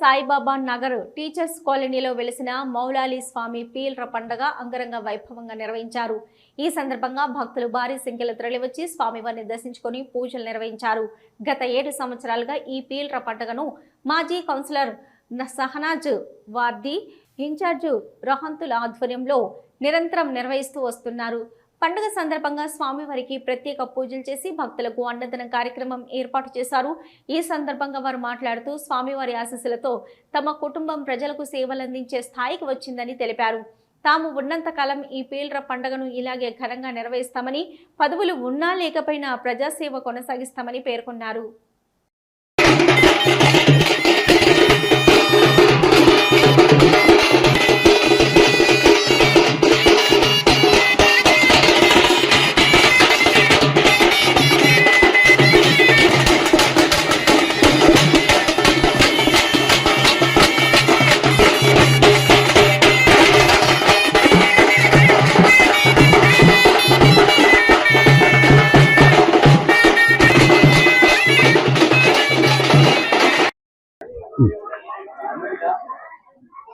Saibaba Nagar teachers కాలనీలో వెలిసిన మౌలాలి స్వామి పీర్ల పండుగ అంగరంగ వైభవంగా నిర్వహించారు. ఈ సందర్భంగా భక్తులు భారీ సంఖ్యలో తరలివచ్చి స్వామివారిని దర్శించుకొని పూజలు నిర్వహించారు. గత 7 సంవత్సరాలుగా ఈ పీర్ల పండుగను మాజీ కౌన్సిలర్ సహనాజ్ వార్ది ఇన్ఛార్జ్ రహంతుల ఆధ్వర్యంలో నిరంతరం నిర్వహిస్తూ వస్తున్నారు. పండుగ సందర్భంగా స్వామివారికి ప్రత్యేక పూజలు చేసి భక్తులకు అన్నదానం కార్యక్రమం ఏర్పాటు చేశారు. ఈ సందర్భంగా వారు మాట్లాడుతూ స్వామివారి ఆశీస్సులతో తమ కుటుంబం ప్రజలకు సేవలందించే స్థాయికి వచ్చిందని తెలిపారు. తాము ఉన్నంత కాలం ఈ పీర్ల పండుగను ఇలాగే ఘనంగా నిర్వహిస్తామని, పదవులు ఉన్నా లేకపోయినా ప్రజాసేవ కొనసాగిస్తామని పేర్కొన్నారు.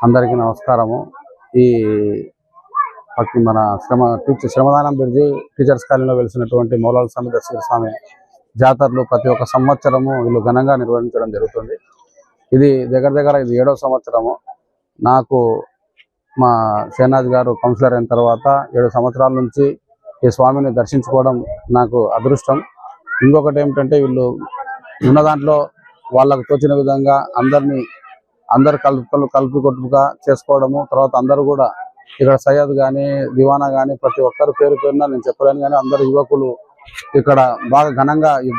అందరికీ నమస్కారము. ఈ మన శ్రమదానం బ్రిడ్జి టీచర్స్ కాలనీలో వెలిసినటువంటి మౌలాలి స్వామి దర్శన స్వామి జాతరలు ప్రతి ఒక్క సంవత్సరము వీళ్ళు ఘనంగా నిర్వహించడం జరుగుతుంది. ఇది దగ్గర ఇది 7వ సంవత్సరము. నాకు మా షహనాజ్ గారు కౌన్సిలర్ అయిన తర్వాత 7 సంవత్సరాల నుంచి ఈ స్వామిని దర్శించుకోవడం నాకు అదృష్టం. ఇంకొకటి ఏమిటంటే వీళ్ళు ఉన్న దాంట్లో వాళ్ళకు తోచిన విధంగా అందరు కలిపి కొట్టుగా చేసుకోవడము. తర్వాత అందరూ కూడా ఇక్కడ సయ్యద్ కానీ దివానా కానీ ప్రతి ఒక్కరు పేరు పేరున నేను చెప్పలేను కానీ అందరు యువకులు ఇక్కడ బాగా ఘనంగా ఈ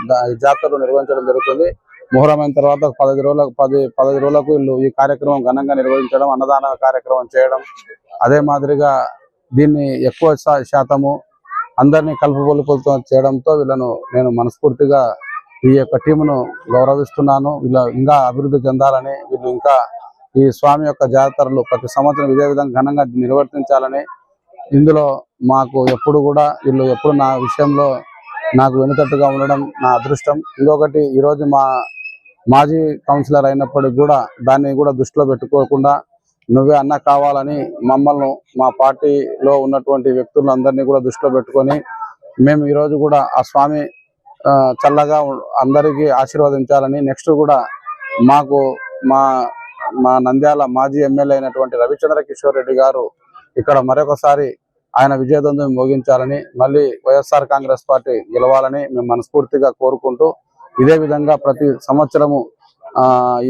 జాతరలు నిర్వహించడం జరుగుతుంది. ముహరం అయిన తర్వాత 15 రోజులకు వీళ్ళు ఈ కార్యక్రమం ఘనంగా నిర్వహించడం, అన్నదాన కార్యక్రమం చేయడం, అదే మాదిరిగా దీన్ని ఎక్కువ శాతము అందరినీ కలుపుగొలుపులతో చేయడంతో వీళ్ళను నేను మనస్ఫూర్తిగా ఈ యొక్క టీమును గౌరవిస్తున్నాను. వీళ్ళు ఇంకా అభివృద్ధి చెందాలని, వీళ్ళు ఇంకా ఈ స్వామి యొక్క జాతరలు ప్రతి సంవత్సరం ఇదే విధంగా ఘనంగా నిర్వర్తించాలని, ఇందులో మాకు ఎప్పుడు కూడా వీళ్ళు ఎప్పుడు నా విషయంలో నాకు వెనుకట్టుగా ఉండడం నా అదృష్టం. ఇంకొకటి ఈరోజు మా మాజీ కౌన్సిలర్ అయినప్పటికీ కూడా దాన్ని కూడా దృష్టిలో పెట్టుకోకుండా నువ్వే అన్న కావాలని మమ్మల్ని మా పార్టీలో ఉన్నటువంటి వ్యక్తులందరినీ కూడా దృష్టిలో పెట్టుకొని మేము ఈరోజు కూడా ఆ స్వామి చల్లగా అందరికీ ఆశీర్వదించాలని, నెక్స్ట్ కూడా మాకు మా నంద్యాల మాజీ ఎమ్మెల్యే అయినటువంటి రవిచంద్ర కిషోర్ రెడ్డి గారు ఇక్కడ మరొకసారి ఆయన విజయదంతం మోగించాలని, మళ్ళీ వైఎస్ఆర్ కాంగ్రెస్ పార్టీ గెలవాలని మేము మనస్ఫూర్తిగా కోరుకుంటూ ఇదే విధంగా ప్రతి సంవత్సరము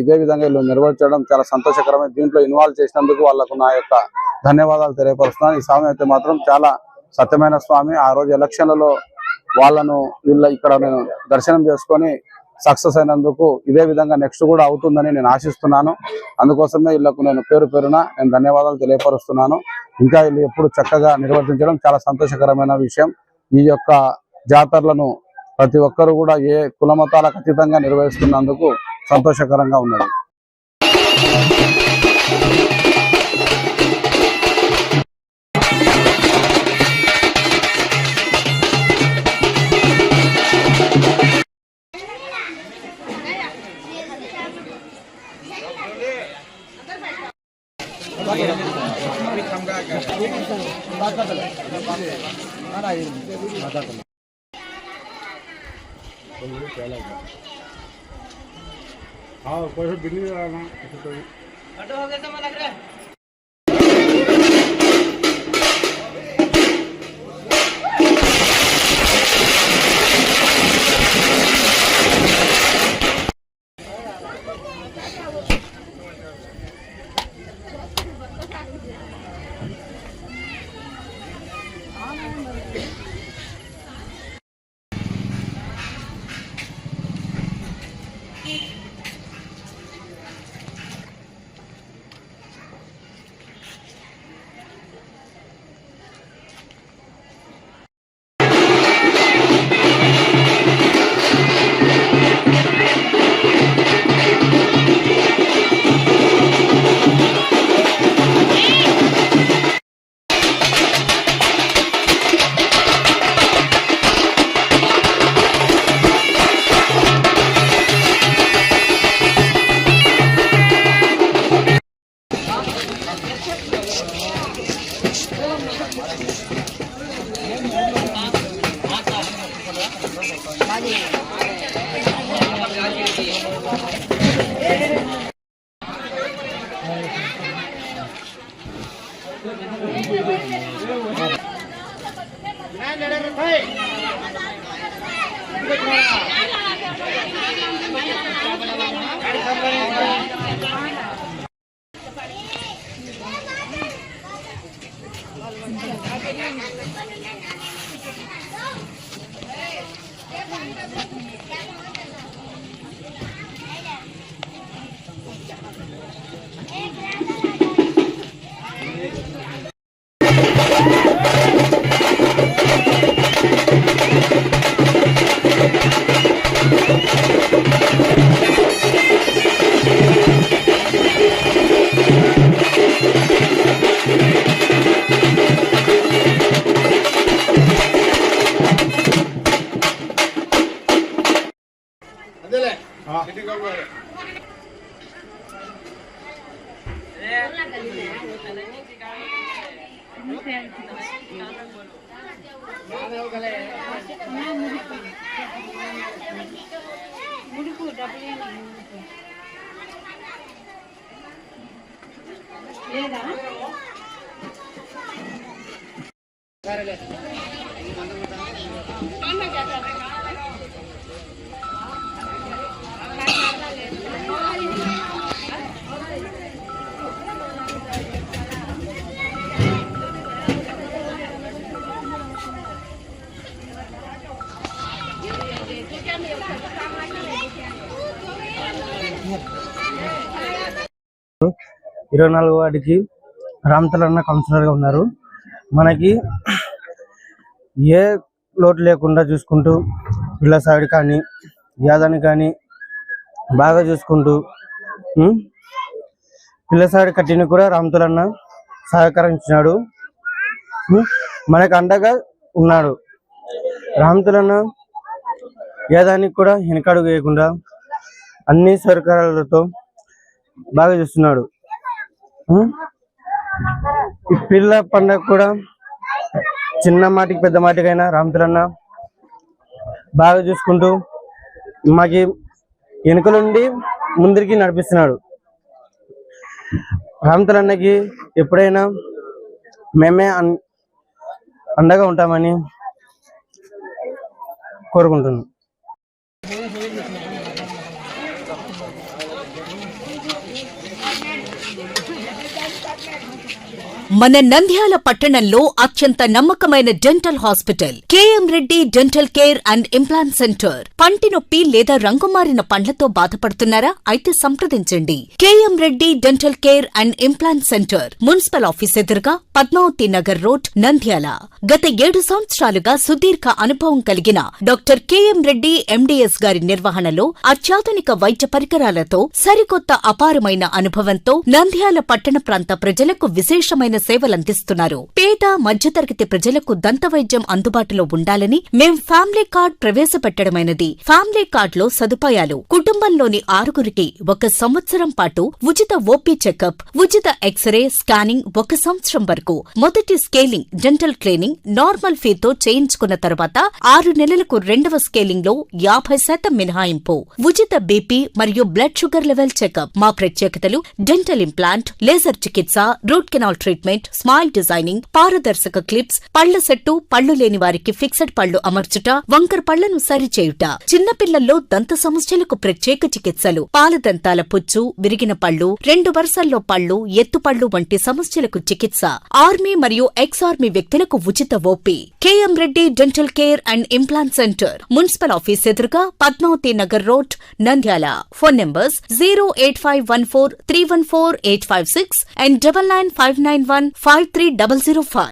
ఇదే విధంగా వీళ్ళు నిర్వహించడం చాలా సంతోషకరమైన. దీంట్లో ఇన్వాల్వ్ చేసినందుకు వాళ్లకు నా యొక్క ధన్యవాదాలు తెలియపరుస్తున్నాను. ఈ స్వామి అయితే మాత్రం చాలా సత్యమైన స్వామి. ఆ రోజు ఎలక్షన్లలో వాళ్ళను ఇక్కడ నేను దర్శనం చేసుకొని సక్సెస్ అయినందుకు ఇదే విధంగా నెక్స్ట్ కూడా అవుతుందని నేను ఆశిస్తున్నాను. అందుకోసమే వీళ్ళకు నేను పేరున నేను ధన్యవాదాలు తెలియపరుస్తున్నాను. ఇంకా వీళ్ళు ఎప్పుడు చక్కగా నిర్వర్తించడం చాలా సంతోషకరమైన విషయం. ఈ యొక్క జాతరలను ప్రతి ఒక్కరు కూడా ఏ కులమతాలకు అతీతంగా నిర్వహిస్తున్నందుకు సంతోషకరంగా ఉన్నది. कोई बिल्ली ఇరవై 24వ వార్డుకి రామతలన్న కౌన్సిలర్గా ఉన్నారు. మనకి ఏ లోటు లేకుండా చూసుకుంటూ పిల్ల సావిడి కానీ యాదాన్ని కానీ బాగా చూసుకుంటూ పిల్ల సావిడి కట్టిని కూడా రామతలన్న సహకరించినాడు. మనకు అండగా ఉన్నాడు. రామతలన్న యాదానికి కూడా వెనకడుగు వేయకుండా అన్ని సౌకర్యాలతో బాగా చూస్తున్నాడు. ఈ పిల్ల పండగ కూడా చిన్న మాటికి పెద్ద మాటికైనా రామతలన్న బాగా చూసుకుంటూ మాకి వెనుకలుండి ముందరికి నడిపిస్తున్నాడు. రామతలన్నకి ఎప్పుడైనా మేమే అండగా ఉంటామని కోరుకుంటున్నాం. మన నంద్యాల పట్టణంలో అత్యంత నమ్మకమైన dental hospital KM Reddy dental care and implant centre. పంటి నొప్పి లేదా రంగుమారిన పండ్లతో బాధపడుతున్నారా? అయితే సంప్రదించండి. KM Reddy dental care and implant centre, municipal office ఎదురుగా, పద్మావతి నగర్ రోడ్, నంద్యాల. గత 7 సంవత్సరాలుగా సుదీర్ఘ అనుభవం కలిగిన డాక్టర్ కేఎం రెడ్డి ఎండీఎస్ గారి నిర్వహణలో అత్యాధునిక వైద్య పరికరాలతో సరికొత్త అపారమైన అనుభవంతో నంద్యాల పట్టణ ప్రాంత ప్రజలకు విశేషమైన సేవలందిస్తున్నారు. పేద మధ్యతరగతి ప్రజలకు దంత వైద్యం అందుబాటులో ఉండాలని మేం ఫ్యామిలీ కార్డ్ ప్రవేశపెట్టడమైనది. ఫ్యామిలీ కార్డ్ లో సదుపాయాలు: కుటుంబంలోని 6గురికి 1 సంవత్సరం పాటు ఉచిత ఓపీ చెకప్, ఉచిత ఎక్స్రే స్కానింగ్ 1 సంవత్సరం వరకు, మొదటి స్కేలింగ్ డెంటల్ క్లీనింగ్ నార్మల్ ఫీతో చేయించుకున్న తర్వాత 6 నెలలకు 2వ స్కేలింగ్ లో 50% మినహాయింపు, ఉచిత బీపీ మరియు బ్లడ్ షుగర్ లెవెల్ చెకప్. మా ప్రత్యేకతలు: డెంటల్ ఇంప్లాంట్, లేజర్ చికిత్స, root canal treatment, smile designing, పారదర్శక క్లిప్స్, పళ్ల సెట్టు, పళ్లు లేని వారికి ఫిక్సెడ్ పళ్లు అమర్చుట, వంకర పళ్లను సరిచేయుట, చిన్నపిల్లల్లో దంత సమస్యలకు ప్రత్యేక చికిత్సలు, పాలదంతాల పుచ్చు, విరిగిన పళ్లు, 2 వరుసల్లో పళ్లు, ఎత్తుపళ్లు వంటి సమస్యలకు చికిత్స, ఆర్మీ మరియు ఎక్స్ ఆర్మీ వ్యక్తులకు ఉచిత OP. KM Reddy dental care and implant centre, municipal office ఎదురుగా, Padmavathi Nagar road, Nandyal. Phone numbers 08514314856 and 9959153005.